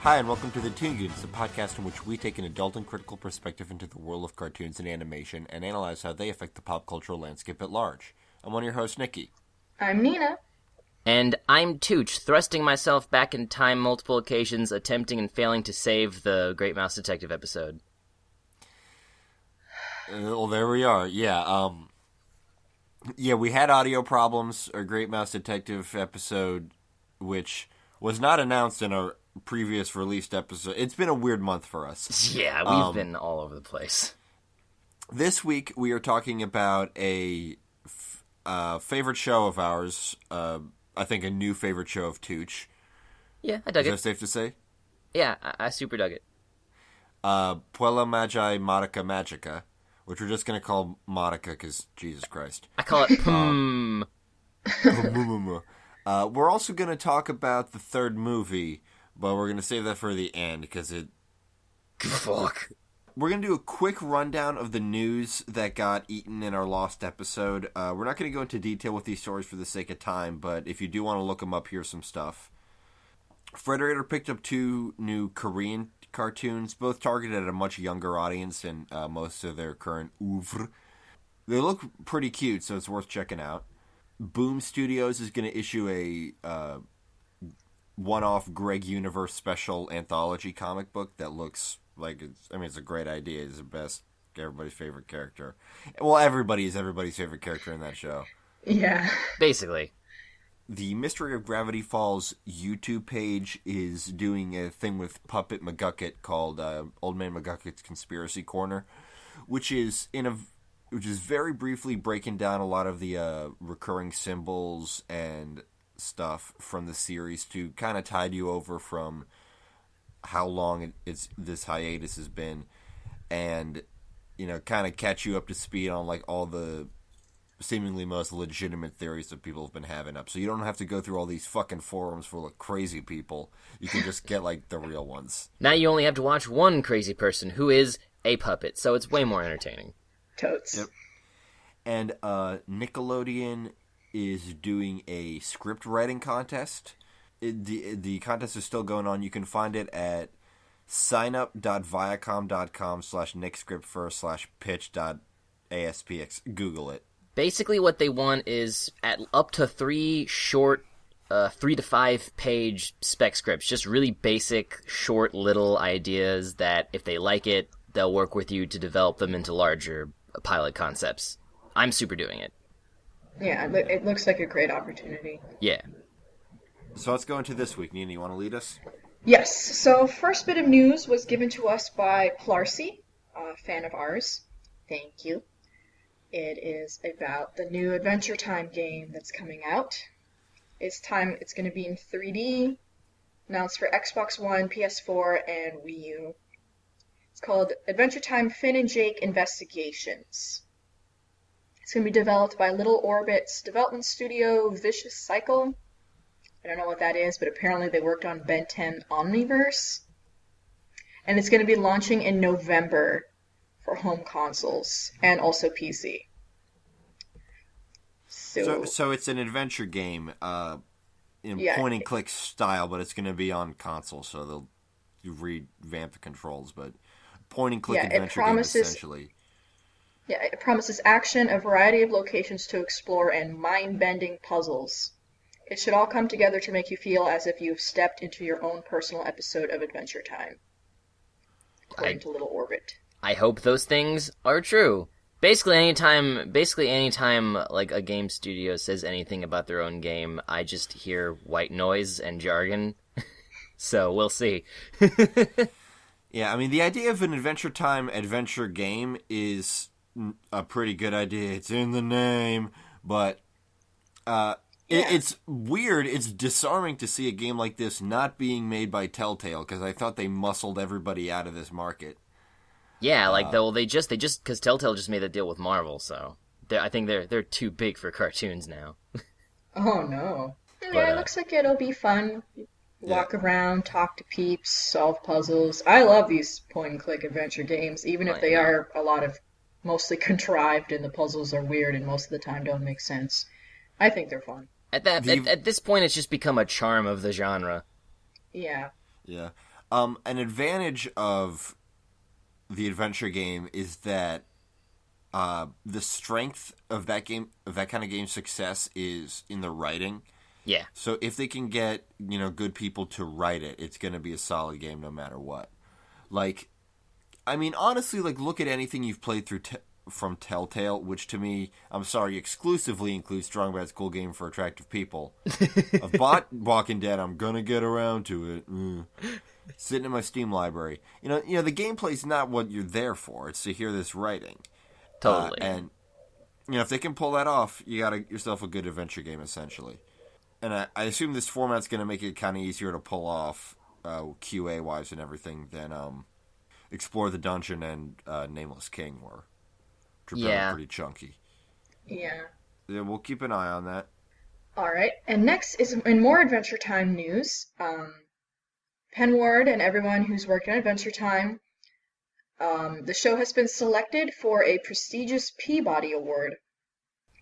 Hi, and welcome to the Toon Goons, the podcast in which we take an adult and critical perspective into the world of cartoons and animation and analyze how they affect the pop cultural landscape at large. I'm one of your hosts, Nikki. I'm Nina. And I'm Tooch, thrusting myself back in time multiple occasions, attempting and failing to save the Great Mouse Detective episode. Well, there we are. Yeah, we had audio problems. Our Great Mouse Detective episode, which was not announced in our previous released episode. It's been a weird month for us. Yeah, we've been all over the place. This week, we are talking about a favorite show of ours. I think a new favorite show of Tooch. Yeah, I dug it. Is that safe to say? Yeah, I super dug it. Puella Magi Madoka Magica, which we're just going to call Madoka because, Jesus Christ. I call it We're also going to talk about the third movie, but we're going to save that for the end because it... Fuck. We're going to do a quick rundown of the news that got eaten in our lost episode. We're not going to go into detail with these stories for the sake of time, but if you do want to look them up, here's some stuff. Frederator picked up 2 new Korean cartoons, both targeted at a much younger audience than most of their current oeuvre. They look pretty cute, so it's worth checking out. Boom Studios is going to issue a one-off Greg Universe special anthology comic book that looks like it's a great idea. It's the best, everybody's favorite character. Well, everybody is everybody's favorite character in that show. Yeah. Basically. The Mystery of Gravity Falls YouTube page is doing a thing with Puppet McGucket called Old Man McGucket's Conspiracy Corner, which is very briefly breaking down a lot of the recurring symbols and stuff from the series to kind of tide you over from how long this hiatus has been, and kind of catch you up to speed on like all the seemingly most legitimate theories that people have been having up. So you don't have to go through all these fucking forums full of crazy people. You can just get like the real ones. Now you only have to watch one crazy person who is a puppet, so it's way more entertaining. Totes. Yep. And Nickelodeon is doing a script writing contest. The contest is still going on. You can find it at signup.viacom.com/nickscriptfirst/pitch.aspx. Google it. Basically what they want is at up to 3 short 3 to 5 page spec scripts, just really basic, short, little ideas that if they like it, they'll work with you to develop them into larger pilot concepts. I'm super doing it. Yeah, it looks like a great opportunity. Yeah. So let's go into this week. Nina, you want to lead us? Yes, so first bit of news was given to us by Plarcy, a fan of ours. Thank you. It is about the new Adventure Time game that's coming out. It's going to be in 3D, announced for Xbox One, PS4, and Wii U. It's called Adventure Time Finn and Jake Investigations. It's going to be developed by Little Orbit's development studio, Vicious Cycle. I don't know what that is, but apparently they worked on Ben 10 Omniverse. And it's going to be launching in November for home consoles and also PC. So it's an adventure game in point-and-click style, but it's going to be on console, so they'll revamp the controls, but point-and-click adventure game, essentially. Yeah, it promises action, a variety of locations to explore, and mind-bending puzzles. It should all come together to make you feel as if you've stepped into your own personal episode of Adventure Time, according to Little Orbit. I hope those things are true. Basically anytime like a game studio says anything about their own game, I just hear white noise and jargon. So we'll see. Yeah, I mean, the idea of an Adventure Time adventure game is a pretty good idea. It's in the name, but it's weird. It's disarming to see a game like this not being made by Telltale, because I thought they muscled everybody out of this market. Yeah, like they just because Telltale just made a deal with Marvel, so I think they're too big for cartoons now. Oh no! Yeah, it looks like it'll be fun. Walk around, talk to peeps, solve puzzles. I love these point-and-click adventure games, even if they are a lot of mostly contrived and the puzzles are weird and most of the time don't make sense. I think they're fun. At this point, it's just become a charm of the genre. Yeah. Yeah. An advantage of the adventure game is that the strength of that game, of that kind of game's success, is in the writing. Yeah. So if they can get, good people to write it, it's going to be a solid game no matter what. Like, I mean, honestly, like, look at anything you've played through from Telltale, which to me, I'm sorry, exclusively includes Strong Bad's Cool Game for Attractive People. I've bought Walking Dead. I'm going to get around to it. Sitting in my Steam library. The gameplay's not what you're there for. It's to hear this writing. Totally. And, if they can pull that off, you got yourself a good adventure game, essentially. And I assume this format's going to make it kind of easier to pull off QA-wise and everything than Explore the Dungeon and Nameless King were. Yeah. Pretty chunky. Yeah. Yeah, we'll keep an eye on that. All right. And next is in more Adventure Time news. Penward and everyone who's worked on Adventure Time, the show has been selected for a prestigious Peabody Award,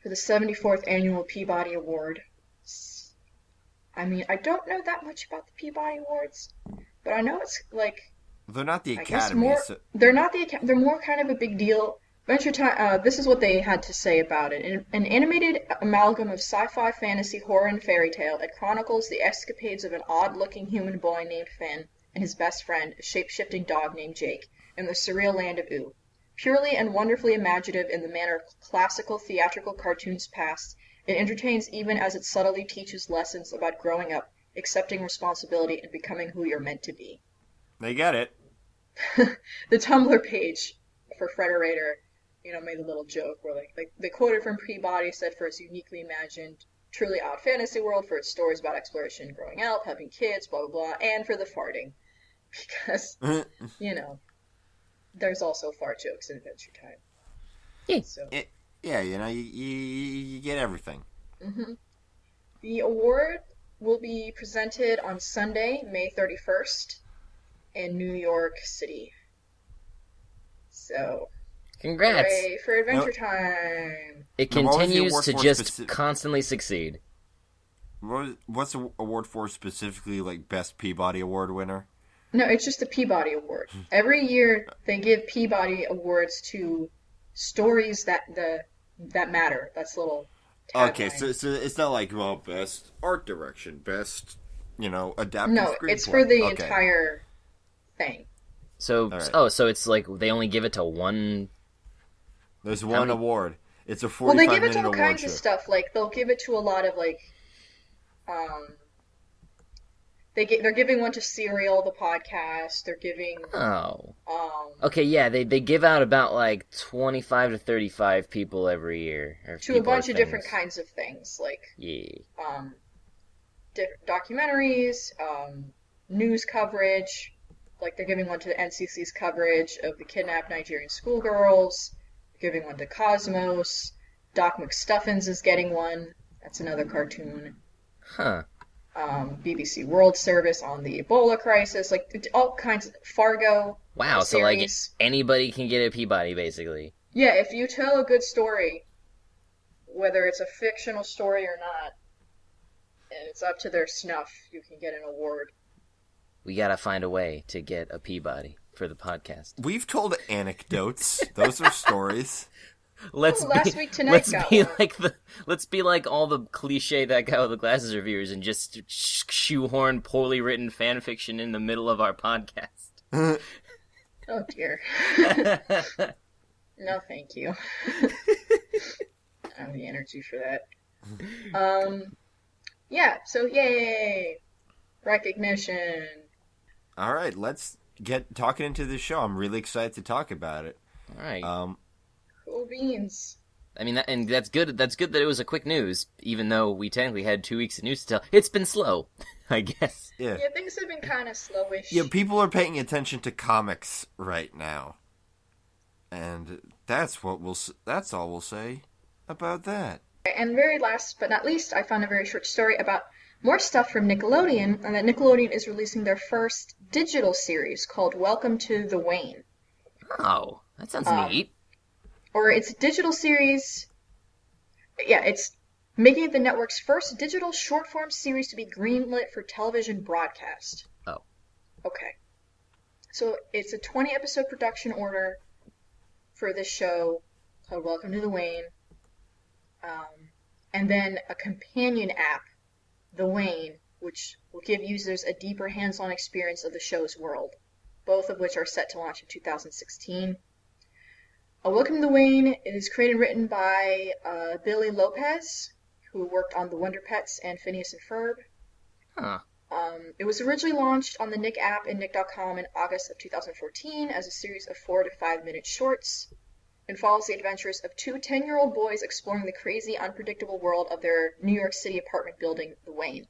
for the 74th Annual Peabody Award. I mean, I don't know that much about the Peabody Awards, but I know it's like... They're not the I guess Academy. more, So... They're not the Academy. They're more kind of a big deal. Adventure Time, this is what they had to say about it. An animated amalgam of sci-fi, fantasy, horror, and fairy tale that chronicles the escapades of an odd-looking human boy named Finn and his best friend, a shape-shifting dog named Jake, in the surreal land of Ooo. Purely and wonderfully imaginative in the manner of classical theatrical cartoons past, it entertains even as it subtly teaches lessons about growing up, accepting responsibility, and becoming who you're meant to be. They get it. The Tumblr page for Frederator, made a little joke where they quoted from Peabody, said for its uniquely imagined, truly odd fantasy world, for its stories about exploration and growing up, helping kids, blah, blah, blah, and for the farting. Because, there's also fart jokes in Adventure Time. Yeah. So. You get everything. Mm-hmm. The award will be presented on Sunday, May 31st, in New York City. So, congrats! Hooray for Adventure Time! It continues to just constantly succeed. What's the award for specifically, like Best Peabody Award winner? No, it's just the Peabody Award. Every year they give Peabody Awards to stories that matter. That's a little tagline. Okay, so it's not like, best art direction, best, adaptive No, screenplay. it's for the entire thing. So, right. So it's like they only give it to one... There's one award. It's a 45-minute Well, they give it to all award kinds show. of stuff. Like, they'll give it to a lot of, they're giving one to Serial, the podcast. They're giving... Oh. Okay, yeah, they give out about, 25 to 35 people every year. To a bunch of different kinds of things. Like, documentaries, news coverage. Like, they're giving one to the NCC's coverage of the kidnapped Nigerian schoolgirls. They're giving one to Cosmos. Doc McStuffins is getting one. That's another cartoon. Huh. BBC World Service on the Ebola crisis. Like, all kinds of... Fargo. Wow, so, anybody can get a Peabody, basically. Yeah, if you tell a good story, whether it's a fictional story or not, and it's up to their snuff, you can get an award. We gotta find a way to get a Peabody for the podcast. We've told anecdotes. Those are stories. Last Week Tonight got one. Let's be like all the cliche That Guy with the Glasses reviewers and just shoehorn poorly written fan fiction in the middle of our podcast. Oh dear. No, thank you. I don't have the energy for that. Yeah, so yay! Recognition. All right, let's get talking into this show. I'm really excited to talk about it. All right. Cool beans. I mean, and that's good. That's good that it was a quick news, even though we technically had 2 weeks of news to tell. It's been slow, I guess. Yeah, things have been kind of slowish. Yeah, people are paying attention to comics right now, and that's all we'll say about that. And very last but not least, I found a very short story about more stuff from Nickelodeon, and that Nickelodeon is releasing their first digital series called Welcome to the Wayne. Oh, that sounds neat. Or it's a digital series. Yeah, it's making it the network's first digital short-form series to be greenlit for television broadcast. Oh. Okay. So it's a 20-episode production order for this show called Welcome to the Wayne. And then a companion app, The Wayne, which will give users a deeper hands-on experience of the show's world, both of which are set to launch in 2016. Welcome to the Wayne is created and written by Billy Lopez, who worked on The Wonder Pets and Phineas and Ferb. Huh. It was originally launched on the Nick app and Nick.com in August of 2014 as a series of 4 to 5 minute shorts, and follows the adventures of two 10-year-old boys exploring the crazy, unpredictable world of their New York City apartment building, The Wayne.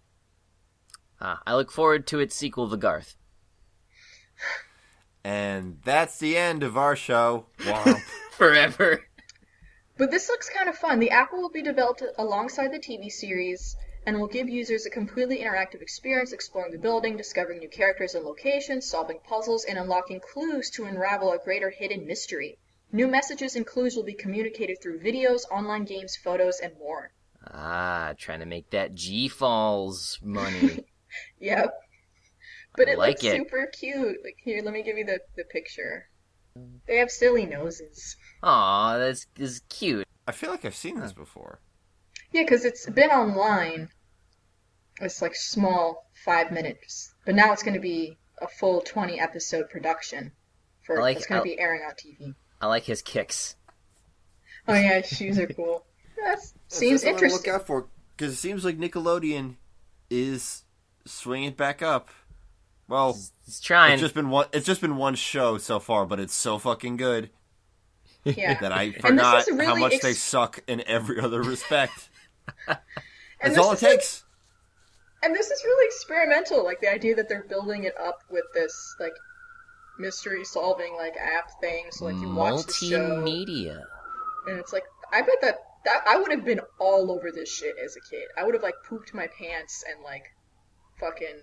I look forward to its sequel, The Garth. And that's the end of our show. Wow. Forever. But this looks kind of fun. The app will be developed alongside the TV series and will give users a completely interactive experience exploring the building, discovering new characters and locations, solving puzzles, and unlocking clues to unravel a greater hidden mystery. New messages and clues will be communicated through videos, online games, photos, and more. Trying to make that G-Falls money. Yep. But it like looks super cute. Like, here, let me give you the picture. They have silly noses. Aw, that's cute. I feel like I've seen this before. Yeah, because it's been online. It's like small 5 minutes. But now it's going to be a full 20-episode production. It's going to be airing on TV. I like his kicks. Oh yeah, his shoes are cool. Seems interesting. Look out for, because it seems like Nickelodeon is swinging it back up. Well, he's trying. It's just been one show so far, but it's so fucking good. Yeah. That I forgot really how much they suck in every other respect. That's all it takes. And this is really experimental, like the idea that they're building it up with this like mystery solving like app thing. So like you watch the show, multimedia, and it's like I bet that I would have been all over this shit as a kid. I would have like pooped my pants and like fucking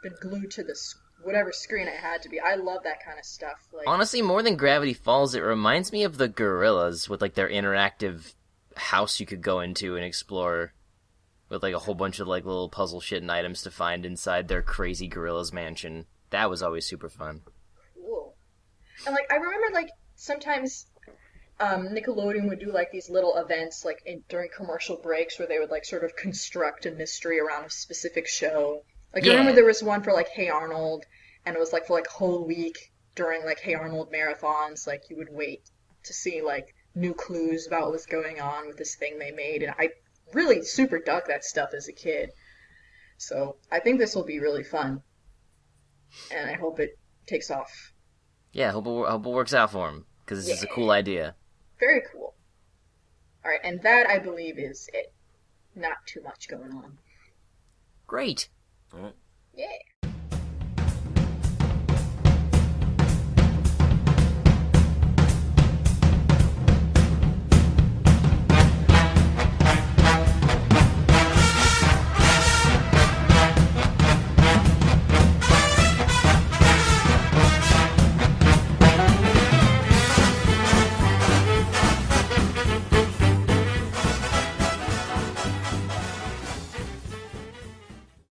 been glued to this whatever screen I had to be. I love that kind of stuff. Like, honestly, more than Gravity Falls, it reminds me of the Gorillas with like their interactive house you could go into and explore with like a whole bunch of like little puzzle shit and items to find inside their crazy Gorillas mansion. That was always super fun. Cool. And like I remember like sometimes Nickelodeon would do like these little events like during commercial breaks where they would like sort of construct a mystery around a specific show. Like, I remember there was one for, like, Hey Arnold, and it was, like, for, like, a whole week during, like, Hey Arnold marathons, like, you would wait to see, like, new clues about what was going on with this thing they made, and I really super dug that stuff as a kid. So, I think this will be really fun, and I hope it takes off. Yeah, I hope it works out for him, because this is a cool idea. Very cool. Alright, and that, I believe, is it. Not too much going on. Great. All right. Yeah.